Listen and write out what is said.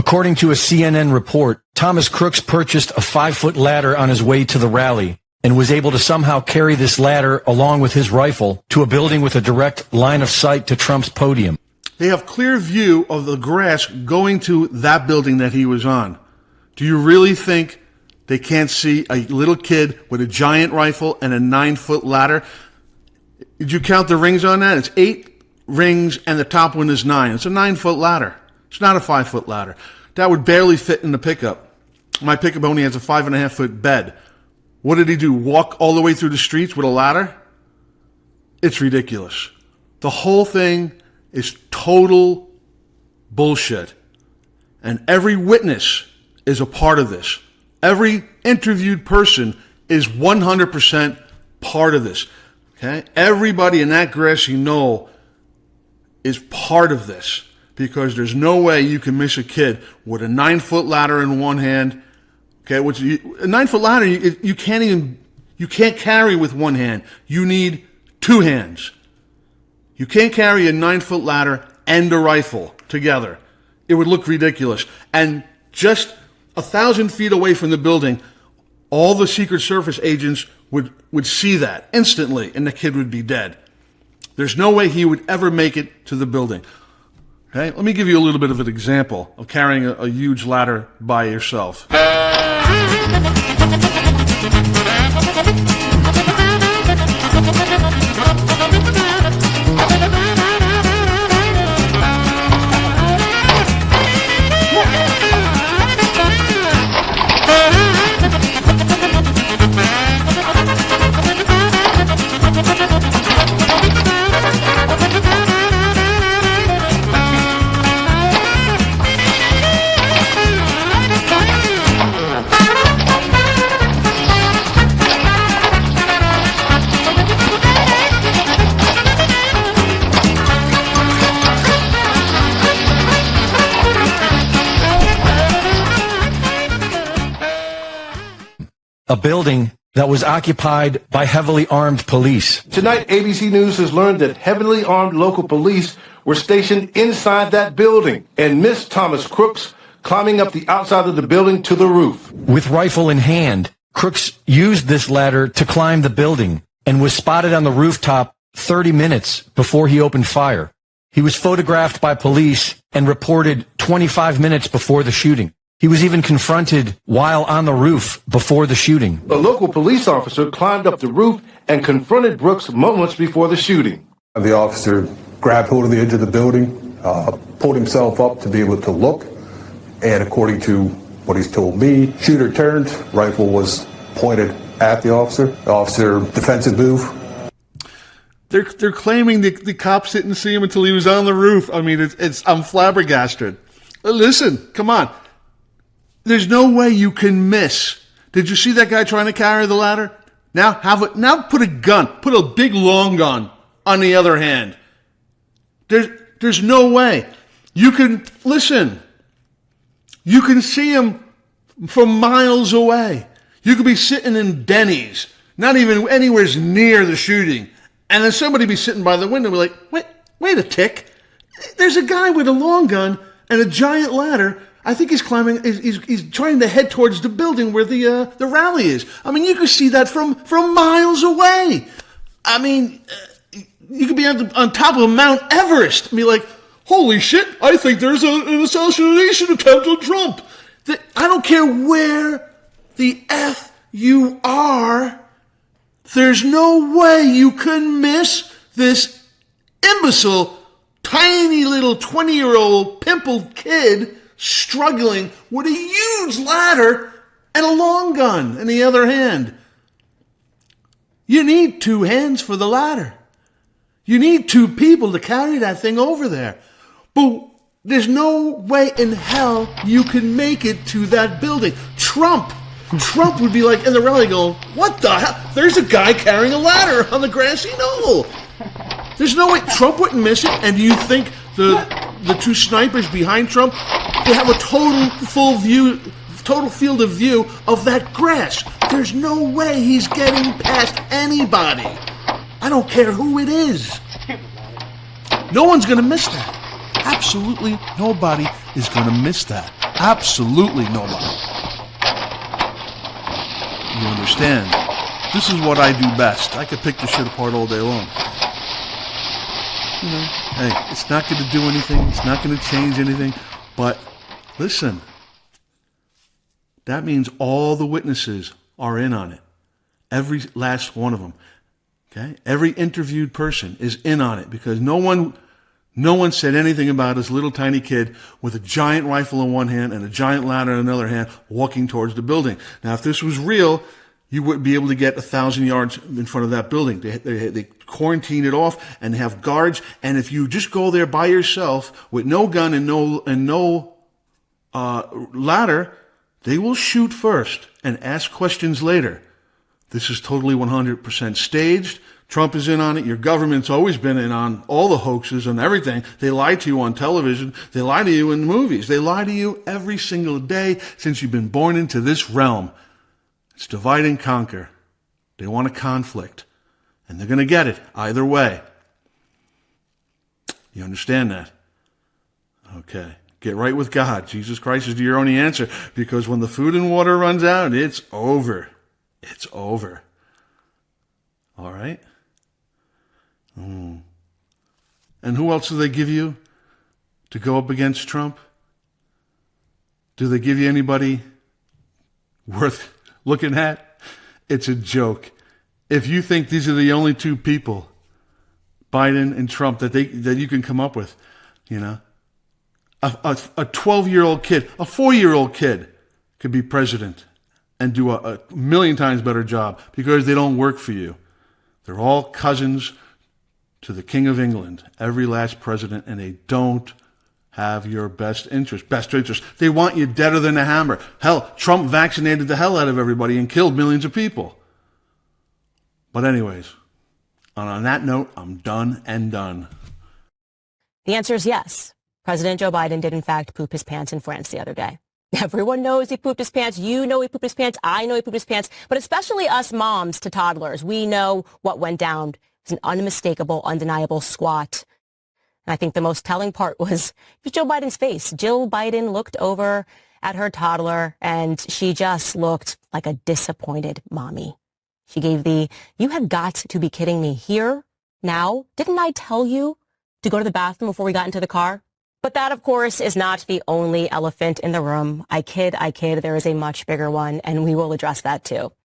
According to a CNN report, Thomas Crooks purchased a 5-foot ladder on his way to the rally and was able to somehow carry this ladder along with his rifle to a building with a direct line of sight to Trump's podium. They have clear view of the grass going to that building that he was on. Do you really think they can't see a little kid with a giant rifle and a 9-foot ladder? Did you count the rings on that? It's 8 rings and the top one is 9. It's a 9-foot ladder. It's not a 5-foot ladder. That would barely fit in the pickup. My pickup only has a 5.5-foot bed. What did he do? Walk all the way through the streets with a ladder? It's ridiculous. The whole thing is total bullshit. And every witness is a part of this. Every interviewed person is 100% part of this. Okay? Everybody in that Grassy Knoll is part of this, because there's no way you can miss a kid with a 9-foot ladder in one hand. Okay, which a 9-foot ladder you can't carry with one hand. You need 2 hands. You can't carry a 9-foot ladder and a rifle together. It would look ridiculous. And just 1,000 feet away from the building, all the Secret Service agents would see that instantly, and the kid would be dead. There's no way he would ever make it to the building. Okay, let me give you a little bit of an example of carrying a huge ladder by yourself. A building that was occupied by heavily armed police. Tonight, ABC News has learned that heavily armed local police were stationed inside that building and missed Thomas Crooks climbing up the outside of the building to the roof. With rifle in hand, Crooks used this ladder to climb the building and was spotted on the rooftop 30 minutes before he opened fire. He was photographed by police and reported 25 minutes before the shooting. He was even confronted while on the roof before the shooting. A local police officer climbed up the roof and confronted Brooks moments before the shooting. The officer grabbed hold of the edge of the building, pulled himself up to be able to look, and according to what he's told me, shooter turned, rifle was pointed at the officer. The officer, defensive move. They're claiming the cops didn't see him until he was on the roof. I mean, I'm flabbergasted. Listen, come on. There's no way you can miss. Did you see that guy trying to carry the ladder? Now put a gun, put a big long gun on the other hand. There's no way. You can see him from miles away. You could be sitting in Denny's, not even anywhere near the shooting, and then somebody be sitting by the window and be like, wait a tick. There's a guy with a long gun and a giant ladder. I think he's climbing. He's trying to head towards the building where the rally is. I mean, you could see that from miles away. I mean, you could be on top of Mount Everest and be like, "Holy shit! I think there's an assassination attempt on Trump." I don't care where the F you are. There's no way you can miss this imbecile, tiny little 20-year-old pimpled kid struggling with a huge ladder and a long gun in the other hand. You need 2 hands for the ladder. You need 2 people to carry that thing over there. But there's no way in hell you can make it to that building. Trump would be like in the rally going, what the hell? There's a guy carrying a ladder on the Grassy Knoll. There's no way Trump wouldn't miss it. And do you think the 2 snipers behind Trump, they have a total field of view of that grass? There's no way he's getting past anybody. I don't care who it is. No one's going to miss that. Absolutely nobody is going to miss that. Absolutely nobody. You understand? This is what I do best. I could pick the shit apart all day long. You know, hey, it's not going to do anything. It's not going to change anything. But listen, that means all the witnesses are in on it. Every last one of them. Okay? Every interviewed person is in on it because no one said anything about this little tiny kid with a giant rifle in one hand and a giant ladder in another hand walking towards the building. Now, if this was real, you wouldn't be able to get 1,000 yards in front of that building. They quarantine it off and have guards. And if you just go there by yourself with no gun and no ladder, they will shoot first and ask questions later. This is totally 100% staged. Trump is in on it. Your government's always been in on all the hoaxes and everything. They lie to you on television. They lie to you in movies. They lie to you every single day since you've been born into this realm. It's divide and conquer. They want a conflict. And they're going to get it either way. You understand that? Okay. Get right with God. Jesus Christ is your only answer. Because when the food and water runs out, it's over. It's over. All right? And who else do they give you to go up against Trump? Do they give you anybody worth looking at? It's a joke. If you think these are the only two people, Biden and Trump, that you can come up with, you know, a 12-year-old kid, a 4-year-old kid could be president and do a million times better job because they don't work for you. They're all cousins to the King of England, every last president, and they don't have your best interest. They want you deader than a hammer. Hell, Trump vaccinated the hell out of everybody and killed millions of people. But anyways, on that note, I'm done and done. The answer is yes. President Joe Biden did in fact poop his pants in France the other day. Everyone knows he pooped his pants. You know he pooped his pants. I know he pooped his pants. But especially us moms to toddlers, we know what went down. It's an unmistakable, undeniable squat. And I think the most telling part was Joe Biden's face. Jill Biden looked over at her toddler, and she just looked like a disappointed mommy. She gave you have got to be kidding me. Here, now, didn't I tell you to go to the bathroom before we got into the car? But that, of course, is not the only elephant in the room. I kid, there is a much bigger one, and we will address that too.